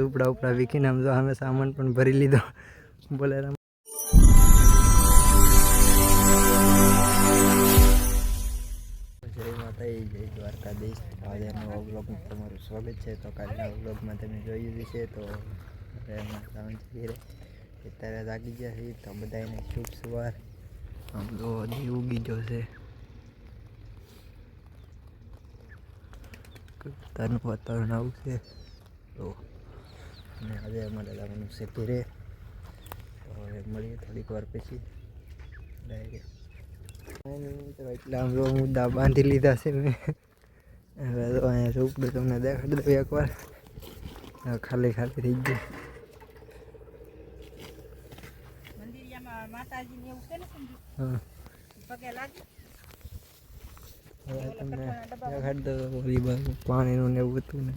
ઝૂંપડા ઉપડા વીખીને આમ જો અમે સામાન પણ ભરી લીધો બોલેરા. જય માતાજી, જય દ્વારકાધીશ. આજના વ્લોગમાં તમારું સ્વાગત છે. તો કાલના વ્લોગમાં તમે જોયું છે તો અત્યારે લાગી ગયા છે તો બધાને શુભ સવાર. આમ તો હજી ઉગી જશે, તારનું વાતાવરણ આવું છે. તો અને આજે અમારે જવાનું છે ઘરે. તો હવે મળીએ થોડીક વાર પછી ડાયરેક્ટ. એટલે આમ મુદ્દા બાંધી લીધા છે મેં. હવે તો અહીંયા ઝૂંપડું તમને દેખાડી દઉં એકવાર. ખાલી ખાલી થઈ ગયું. હા, હવે તમને દેખાડી દઉં ઓલી બાજુ પાણીનું ને એવું હતું ને.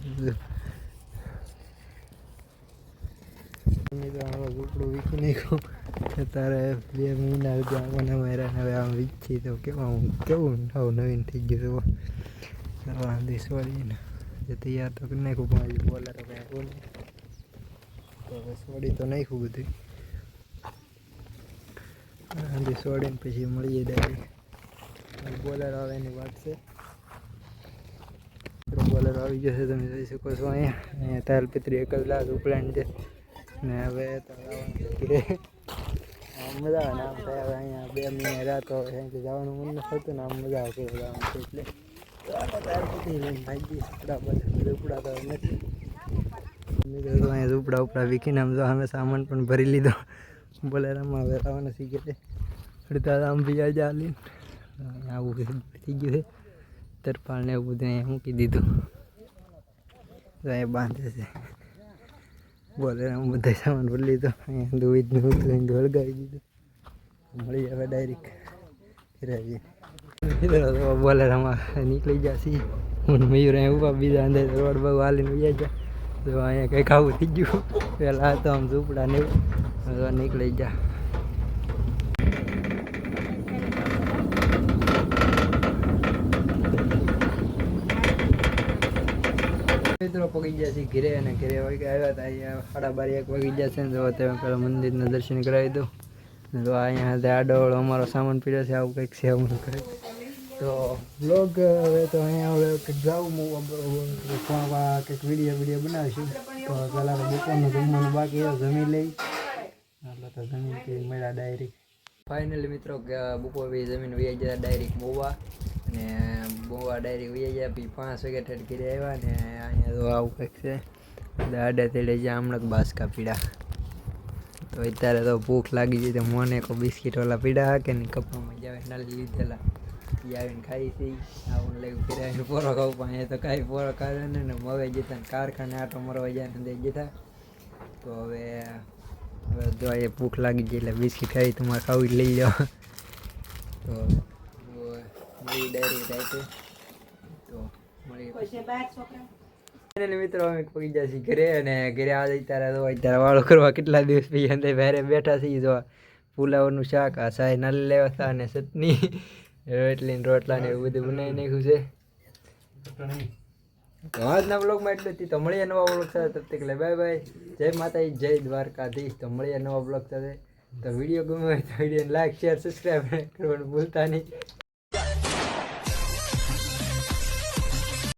ઝૂંપડું વીખી નાખ્યું. અત્યારે 2 મહિના સુધી આમાં માર્યા. હવે આમ વીખી તો કેવું નવીન થઈ ગયું. વાંધી સોડીને જે તૈયાર તો કરી નાખ્યું, પણ હજી બોલર હવે બોલે તો હવે સોડી તો નાખ્યું બધું. વાંધી સોડીને પછી મળીએ ડાયરેક્ટ. બોલર આવે એની વાત છે. બોલર આવી જશે, તમે જોઈ શકો છો. અહીંયા તાલપત્રી એકલા ઉપલાન છે ને. હવે તો મજા આવે ને આમ થાય. હવે અહીંયા 2 મહિના રાતો અહીંથી જવાનું મન ન થતું ને આમ મજા આવતી જવાનું છે. એટલે તાલપત્રી લઈને ભાગી ઝૂંપડા તો નથી. અહીંયા ઝૂંપડા ઉપડા વીખીને આમ જો અમે સામાન પણ ભરી લીધો બોલેરામાં. હવે આવવાના શીખે અડધા આમ બી ચાલીને આવું થઈ ગયું છે. તરપાળ ને એવું બધું અહીંયા મૂકી દીધું. તો અહીંયા બાંધે છે બોલેરામાં. બધા સામાન ભરી લીધો. અહીંયા દૂધ હળગાવી દીધું. મળી હવે ડાયરેક્ટ ફેરાવીએ. બોલેરામાં નીકળી જશે. હું મયુર અહીંયા ઉભા, બીજા અંદર રોડ બહુ હાલીને ઉયા ગયા. તો અહીંયા કંઈક આવું થઈ ગયું. પહેલાં તો આમ ઝૂંપડા ને એવું નીકળી ગયા. મિત્રો પગી ગયા છે ઘરે, અને ઘરે વાગે આવ્યા હતા. અહીંયા 12:30 વાગી ગયા છે ને. તો તમે પહેલાં મંદિરના દર્શન કરાવી દો. તો અહીંયા આડોળ અમારો સામાન પીડ્યો છે. આવું કંઈક છે અમારું કરે. તો બ્લોગ હવે તો અહીંયા હવે કંઈક જાઉં કંઈક વિડીયો બનાવીશું. તો પહેલાં બપોરનું જમવાનું બાકી જમી લઈ. એટલે તો જમીન કંઈ મળ્યા ડાયરેક્ટ. ફાઇનલી મિત્રો બપોર જમીન વહી ગયા ડાયરેક્ટ મોવા. અને મોવા ડાયરેક્ટ વહી ગયા. પછી 5 વાગે ઠેઠ ઘરે આવ્યા. ને અહીંયા તો આવું કંઈક છે. આડાથી લઈ જાય હમણાં બાસકા પીડા. તો અત્યારે તો ભૂખ લાગી જાય. તો મને કોઈ બિસ્કીટ વાળા પીડા હાકે ને કપડામાં જાવે નાલી લીધેલા આવીને ખાઈ હતી. આવું લાગ્યું ફેરાવીને પોરો ખાવું, પણ અહીંયા તો કાંઈ પોરો ખાવે ને મવાઈ જતા કારખાને આટો મરવા જાય ને દઈ જતા. તો હવે જો એ ભૂખ લાગી જાય એટલે બિસ્કીટ ખાઈ તમારે ખાવું લઈ જાઓ. તો મળી ડાયરેક્ટ રાઈતે. તો મળી મિત્રો અમે પગી જાય છીએ ઘરે. અને ઘરે આજે અત્યારે વાળો કરવા કેટલા દિવસ પછી અંદર બહાર બેઠા છીએ. જો પુલાવનું શાક, આ સાય નાલી લેવા હતા, અને ચટણી, રોટલી રોટલા ને એવું બધું બનાવી નાખ્યું છે. તો આજના બ્લોગમાં એટલું જ. તો મળીએ નવા બ્લોગ સાથે. તબ તક લે બાય બાય. જય માતાજી, જય દ્વારકાધીશ. તો મળીએ નવા બ્લોગ સાથે. તો વિડીયો ગમે હોય તો વિડીયોને લાઈક, શેર, સબસ્ક્રાઈબ કરવાનું ભૂલતા નહીં.